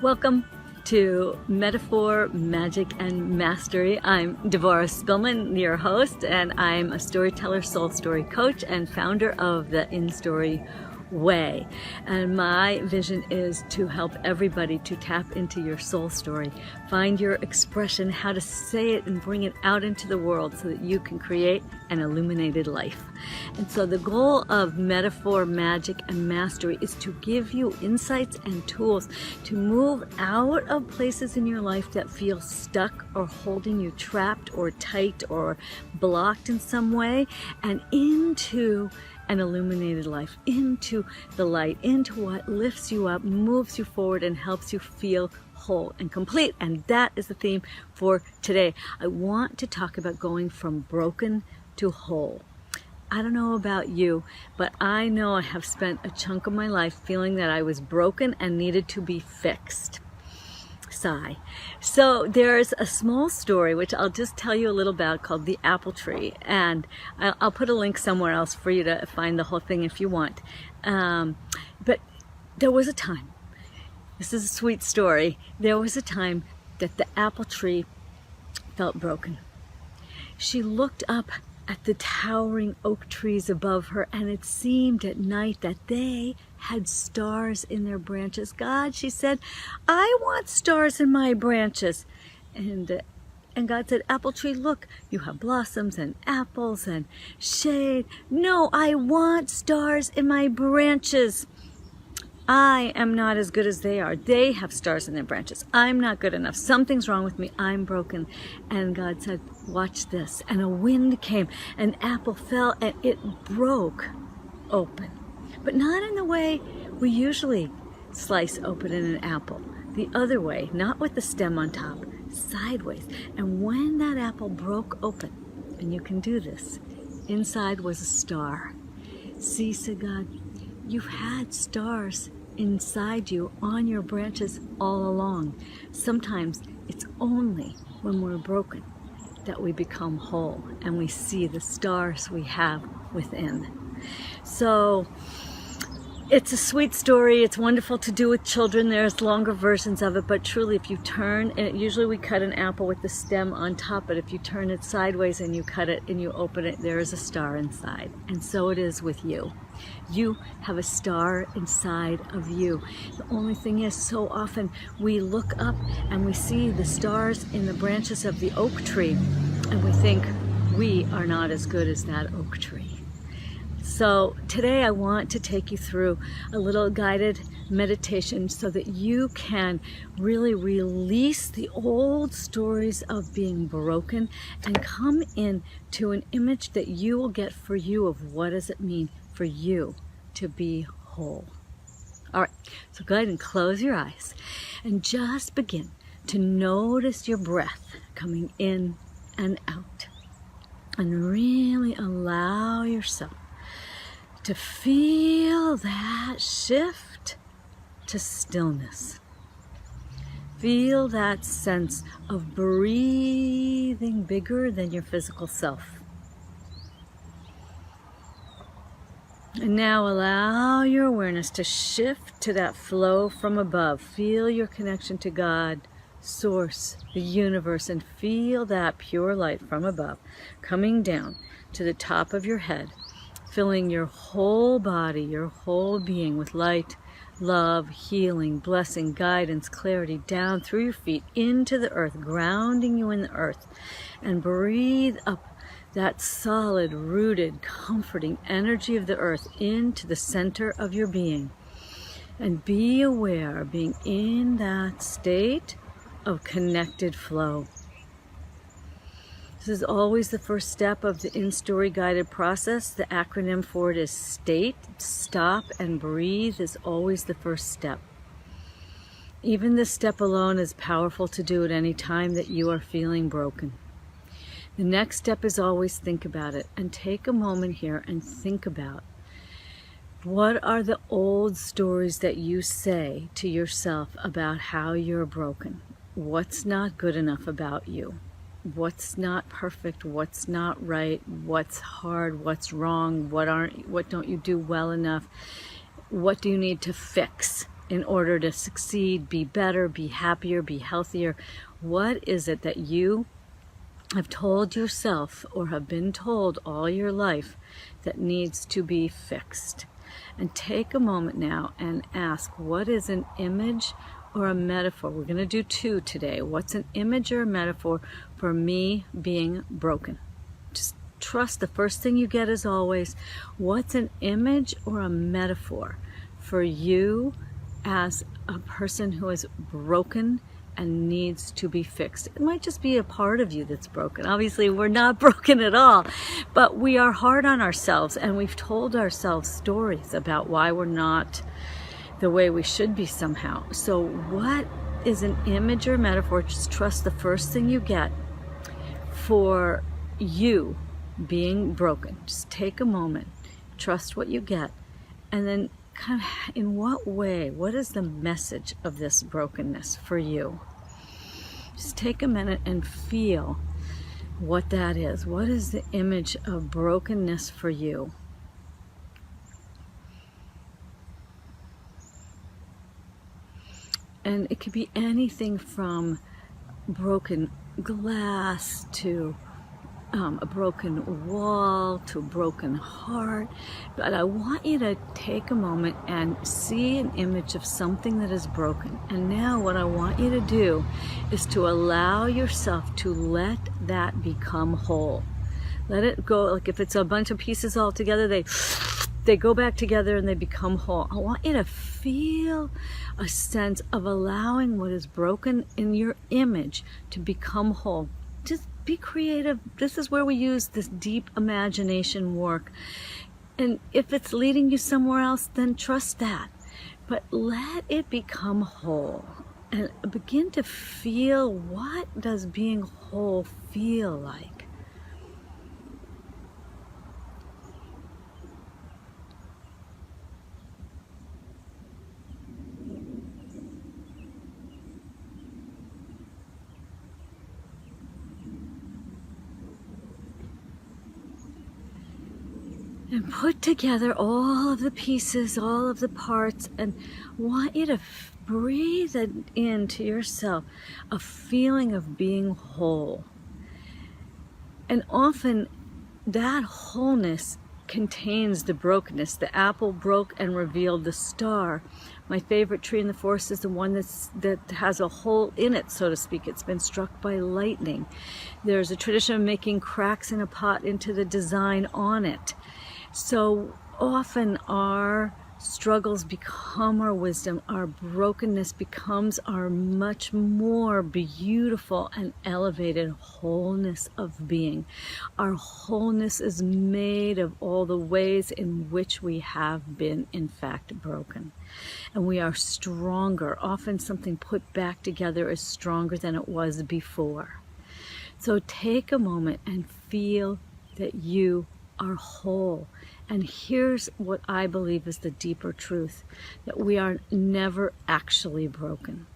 Welcome to Metaphor, Magic, and Mastery. I'm Devorah Spillman, your host, and I'm a storyteller, soul story coach, and founder of the In-Story Way. And my vision is to help everybody to tap into your soul story, find your expression, how to say it and bring it out into the world so that you can create an illuminated life. And so the goal of Metaphor, Magic, and Mastery is to give you insights and tools to move out of places in your life that feel stuck or holding you trapped or tight or blocked in some way, and into an illuminated life, into the light, into what lifts you up, moves you forward, and helps you feel whole and complete. And that is the theme for today. I want to talk about going from broken to whole. I don't know about you, but I know I have spent a chunk of my life feeling that I was broken and needed to be fixed. Sigh. So there's a small story which I'll just tell you a little about called The Apple Tree, and I'll put a link somewhere else for you to find the whole thing if you want. But there was a time, this is a sweet story, there was a time that the apple tree felt broken. She looked up at the towering oak trees above her, and it seemed at night that they had stars in their branches. God, she said, I want stars in my branches. And God said, Apple tree, look, you have blossoms and apples and shade. No, I want stars in my branches. I am not as good as they are. They have stars in their branches. I'm not good enough. Something's wrong with me. I'm broken. And God said, watch this. And a wind came. An apple fell and it broke open. But not in the way we usually slice open in an apple. The other way, not with the stem on top, sideways. And when that apple broke open, and you can do this, inside was a star. See, said God, you've had stars inside you on your branches all along. Sometimes it's only when we're broken that we become whole and we see the stars we have within. So it's a sweet story. It's wonderful to do with children. There's longer versions of it, but truly if you turn, and usually we cut an apple with the stem on top, but if you turn it sideways and you cut it and you open it, there is a star inside. And so it is with you. You have a star inside of you. The only thing is, so often we look up and we see the stars in the branches of the oak tree, and we think we are not as good as that oak tree. So today I want to take you through a little guided meditation so that you can really release the old stories of being broken and come in to an image that you will get for you of what does it mean for you to be whole. All right, so go ahead and close your eyes and just begin to notice your breath coming in and out, and really allow yourself to feel that shift to stillness. Feel that sense of breathing bigger than your physical self. And now allow your awareness to shift to that flow from above. Feel your connection to God, Source, the universe, and feel that pure light from above coming down to the top of your head, filling your whole body, your whole being with light, love, healing, blessing, guidance, clarity, down through your feet into the earth, grounding you in the earth. And breathe up that solid, rooted, comforting energy of the earth into the center of your being. And be aware of being in that state of connected flow. This is always the first step of the in-story guided process. The acronym for it is STATE. Stop and breathe is always the first step. Even this step alone is powerful to do at any time that you are feeling broken. The next step is always think about it, and take a moment here and think about what are the old stories that you say to yourself about how you're broken. What's not good enough about you? What's not perfect? What's not right? What's hard? What's wrong? What don't you do well enough? What do you need to fix in order to succeed, be better, be happier, be healthier? What is it that you have told yourself or have been told all your life that needs to be fixed? And take a moment now and ask, what is an image or a metaphor? We're going to do two today. What's an image or a metaphor for me being broken? Just trust the first thing you get is always, what's an image or a metaphor for you as a person who is broken and needs to be fixed? It might just be a part of you that's broken. Obviously, we're not broken at all, but we are hard on ourselves, and we've told ourselves stories about why we're not the way we should be somehow. So what is an image or metaphor? Just trust the first thing you get for you being broken. Just take a moment, trust what you get, and then kind of in what way, what is the message of this brokenness for you? Just take a minute and feel what that is. What is the image of brokenness for you? And it could be anything from broken glass to a broken wall to a broken heart. But I want you to take a moment and see an image of something that is broken. And now what I want you to do is to allow yourself to let that become whole. Let it go. Like if it's a bunch of pieces all together, they go back together and they become whole. I want you to feel a sense of allowing what is broken in your image to become whole. Just be creative. This is where we use this deep imagination work. And if it's leading you somewhere else, then trust that. But let it become whole. And begin to feel, what does being whole feel like? And put together all of the pieces, all of the parts, and want you to breathe it into yourself, a feeling of being whole. And often that wholeness contains the brokenness. The apple broke and revealed the star. My favorite tree in the forest is the one that has a hole in it, so to speak. It's been struck by lightning. There's a tradition of making cracks in a pot into the design on it. So often our struggles become our wisdom. Our brokenness becomes our much more beautiful and elevated wholeness of being. Our wholeness is made of all the ways in which we have been, in fact, broken. And we are stronger. Often something put back together is stronger than it was before. So take a moment and feel that you are whole. And here's what I believe is the deeper truth, that we are never actually broken.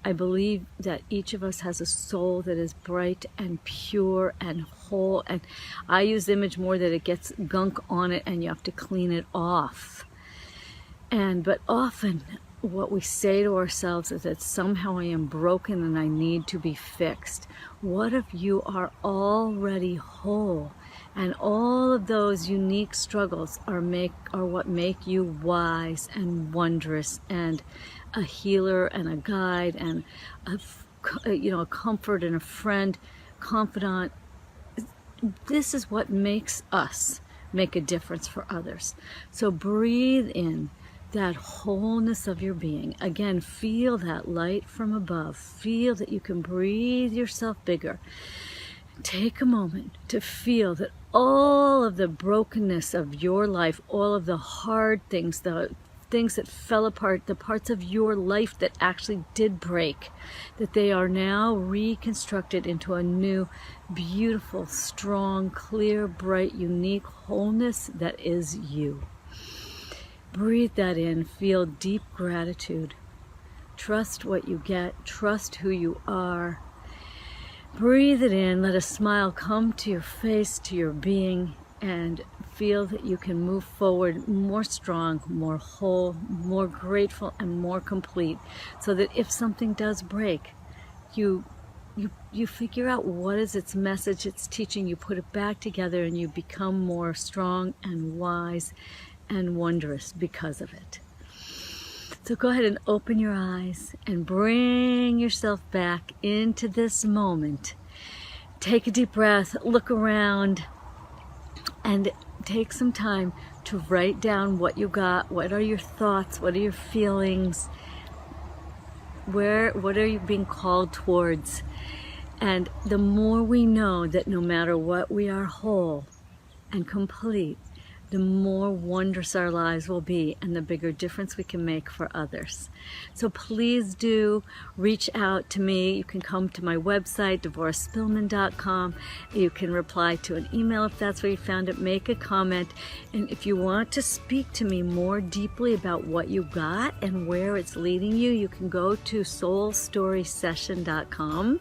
I believe that each of us has a soul that is bright and pure and whole. And I use the image more that it gets gunk on it and you have to clean it off. But often what we say to ourselves is that somehow I am broken and I need to be fixed. What if you are already whole? And all of those unique struggles are what make you wise and wondrous and a healer and a guide and a comfort and a friend, confidant. This is what makes us make a difference for others. So breathe in that wholeness of your being. Again, feel that light from above. Feel that you can breathe yourself bigger. Take a moment to feel that all of the brokenness of your life, all of the hard things, the things that fell apart, the parts of your life that actually did break, that they are now reconstructed into a new, beautiful, strong, clear, bright, unique wholeness that is you. Breathe that in. Feel deep gratitude. Trust what you get. Trust who you are. Breathe it in. Let a smile come to your face, to your being, and feel that you can move forward more strong, more whole, more grateful, and more complete, so that if something does break, you figure out what is its message, its teaching, you put it back together, and you become more strong and wise and wondrous because of it. So go ahead and open your eyes and bring yourself back into this moment. Take a deep breath, look around, and take some time to write down what you got. What are your thoughts? What are your feelings? What are you being called towards? And the more we know that no matter what, we are whole and complete, the more wondrous our lives will be and the bigger difference we can make for others. So please do reach out to me. You can come to my website, DevorahSpillman.com. You can reply to an email if that's where you found it. Make a comment. And if you want to speak to me more deeply about what you got and where it's leading you, you can go to SoulStorySession.com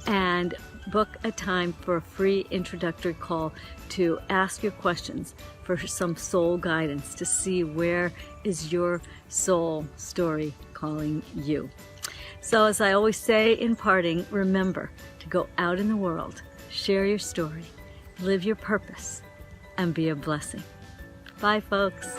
and book a time for a free introductory call to ask your questions for some soul guidance to see where is your soul story calling you. So as I always say in parting, remember to go out in the world, share your story, live your purpose, and be a blessing. Bye, folks.